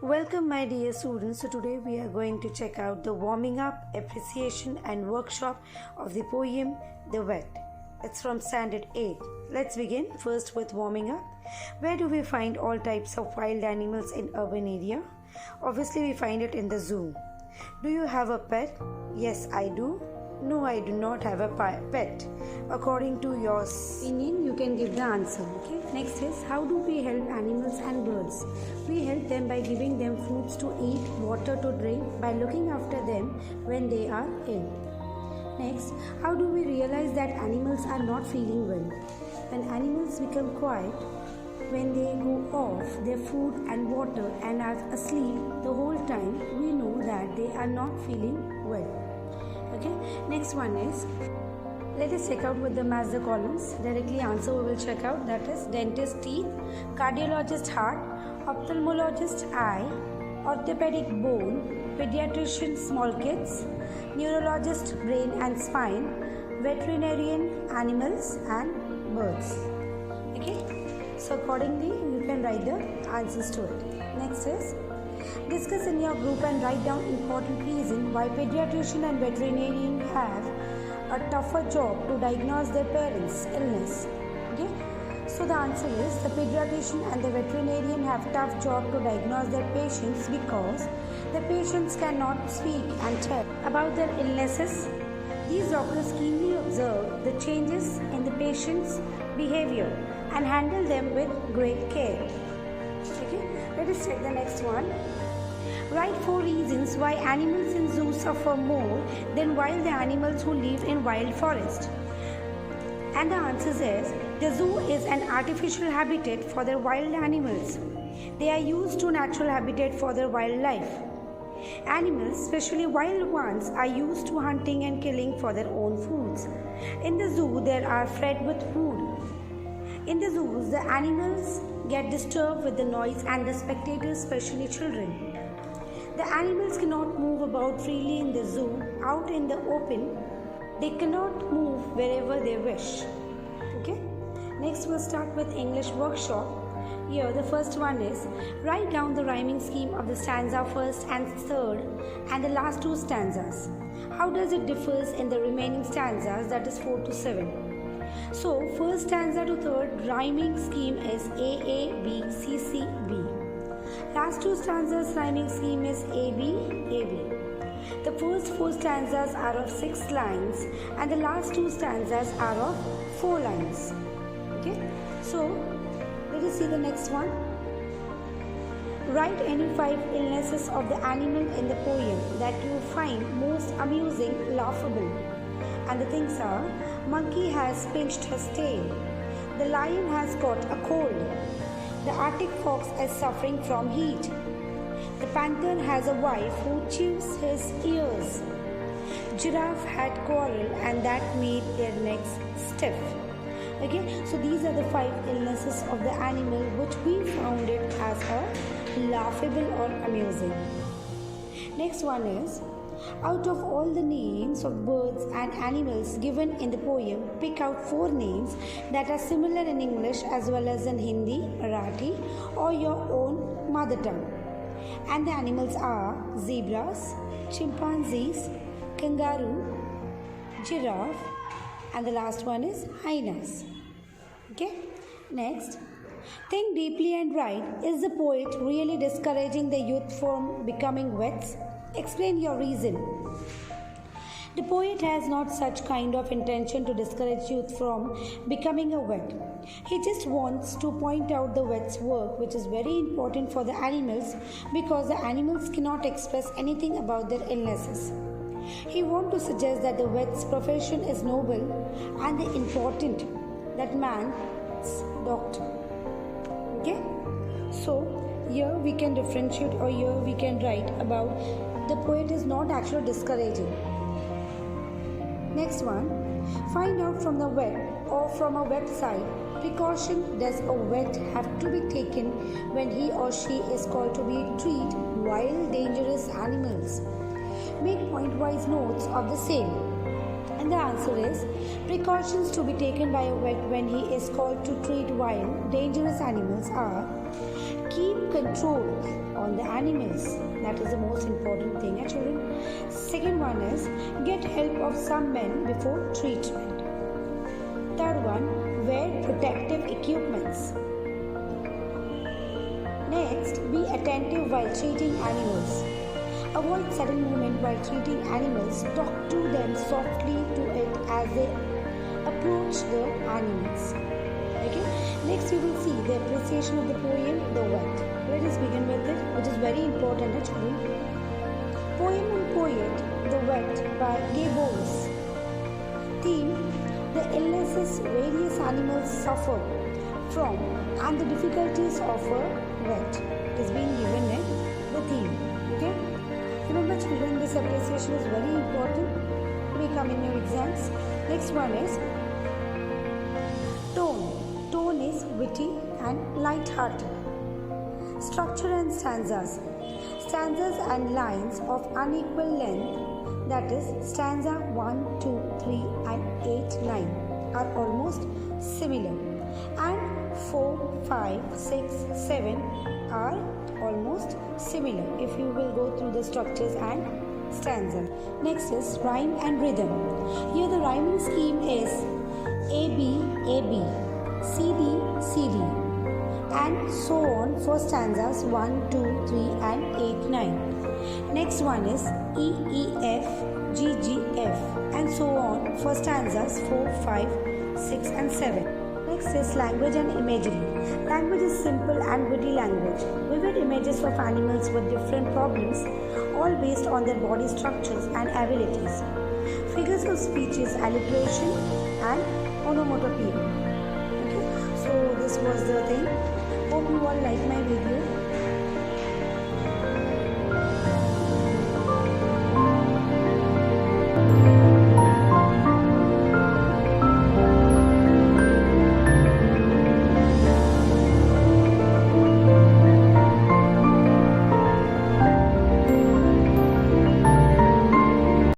Welcome my dear students. So today we are going to check out the warming up, appreciation and workshop of the poem The Vet. It's from standard 8. Let's begin first with warming up. Where do we find all types of wild animals in urban area? Obviously we find it in the zoo. Do you have a pet? Yes, I do. No, I do not have a pet. According to your opinion, you can give the answer. Okay. Next is, how do we help animals and birds? We help them by giving them foods to eat, water to drink, by looking after them when they are ill. Next, how do we realize that animals are not feeling well? When animals become quiet, when they go off their food and water and are asleep the whole time, we know that they are not feeling well. Okay, next one is, let us check out with them as the columns. Directly answer we will check out, that is dentist teeth, cardiologist heart, ophthalmologist eye, orthopedic bone, pediatrician small kids, neurologist brain and spine, veterinarian animals and birds. Okay, so accordingly you can write the answers to it. Next is, discuss in your group and write down important reason why pediatrician and veterinarian have a tougher job to diagnose their parents' illness. Okay? So the answer is, the pediatrician and the veterinarian have tough job to diagnose their patients because the patients cannot speak and tell about their illnesses. These doctors keenly observe the changes in the patient's behavior and handle them with great care. Okay? Let us check the next one. Write 4 reasons why animals in zoos suffer more than wild animals who live in wild forest. And the answer is, the zoo is an artificial habitat for the wild animals. They are used to natural habitat for their wildlife. Animals, especially wild ones, are used to hunting and killing for their own foods. In the zoo, they are fed with food. In the zoos, the animals get disturbed with the noise and the spectators, especially children. The animals cannot move about freely in the zoo. Out in the open, they cannot move wherever they wish. Okay? Next we'll start with English workshop. Here the first one is, write down the rhyming scheme of the stanza first and third and the last 2 stanzas. How does it differ in the remaining stanzas, that is 4 to 7? So first stanza to third rhyming scheme is A, A, B, C, C, B. Last 2 stanzas rhyming scheme is AB, AB. The first 4 stanzas are of 6 lines and the last 2 stanzas are of 4 lines. Okay, so let us see the next one. Write any 5 illnesses of the animal in the poem that you find most amusing, laughable. And the things are, monkey has pinched his tail, the lion has got a cold, the Arctic fox is suffering from heat, the panther has a wife who chews his ears, giraffe had quarrel and that made their necks stiff. Okay, so these are the 5 illnesses of the animal which we found it as a laughable or amusing. Next one is, out of all the names of birds and animals given in the poem, pick out 4 names that are similar in English as well as in Hindi, Marathi or your own mother tongue. And the animals are zebras, chimpanzees, kangaroo, giraffe, and the last one is hyenas. Okay? Next, think deeply and write, is the poet really discouraging the youth from becoming vets? Explain your reason. The poet has not such kind of intention to discourage youth from becoming a vet. He just wants to point out the vet's work, which is very important for the animals because the animals cannot express anything about their illnesses. He wants to suggest that the vet's profession is noble and important, that man's doctor. Okay? So here we can differentiate, or here we can write about the poet is not actually discouraging. Next one, find out from the vet or from a website, precaution does a vet have to be taken when he or she is called to be treat wild dangerous animals. Make point-wise notes of the same. And the answer is, precautions to be taken by a vet when he is called to treat wild dangerous animals are, keep keep control on the animals. That is the most important thing, children. Second one is get help of some men before treatment. Third one, wear protective equipments. Next, be attentive while treating animals. Avoid sudden movement while treating animals. Talk to them softly to it as they approach the animals. Okay. Next, we will see the appreciation of the poem, The Vet. Let us begin with it, which is very important, children. Poem and Poet, The Vet by Giraffes. Theme: the illnesses various animals suffer from and the difficulties of a vet is being given in the theme. Okay. Remember, children, this appreciation is very important. It may come in your exams. Next one is tone. Tone is witty and light-hearted. Structure and stanzas. Stanzas and lines of unequal length, that is, stanza 1, 2, 3 and 8, 9 are almost similar, and 4, 5, 6, 7 are almost similar if you will go through the structures and stanza. Next is rhyme and rhythm. Here the rhyming scheme is AB, AB, CD, CD, and so on for stanzas 1, 2, 3 and 8, 9. Next one is E, E, F, G, G, F, and so on for stanzas 4, 5, 6 and 7. Next is language and imagery. Language is simple and witty language. Vivid images of animals with different problems, all based on their body structures and abilities. Figures of speech is alliteration and onomatopoeia. Okay, so this was the thing. Hope you all like my video.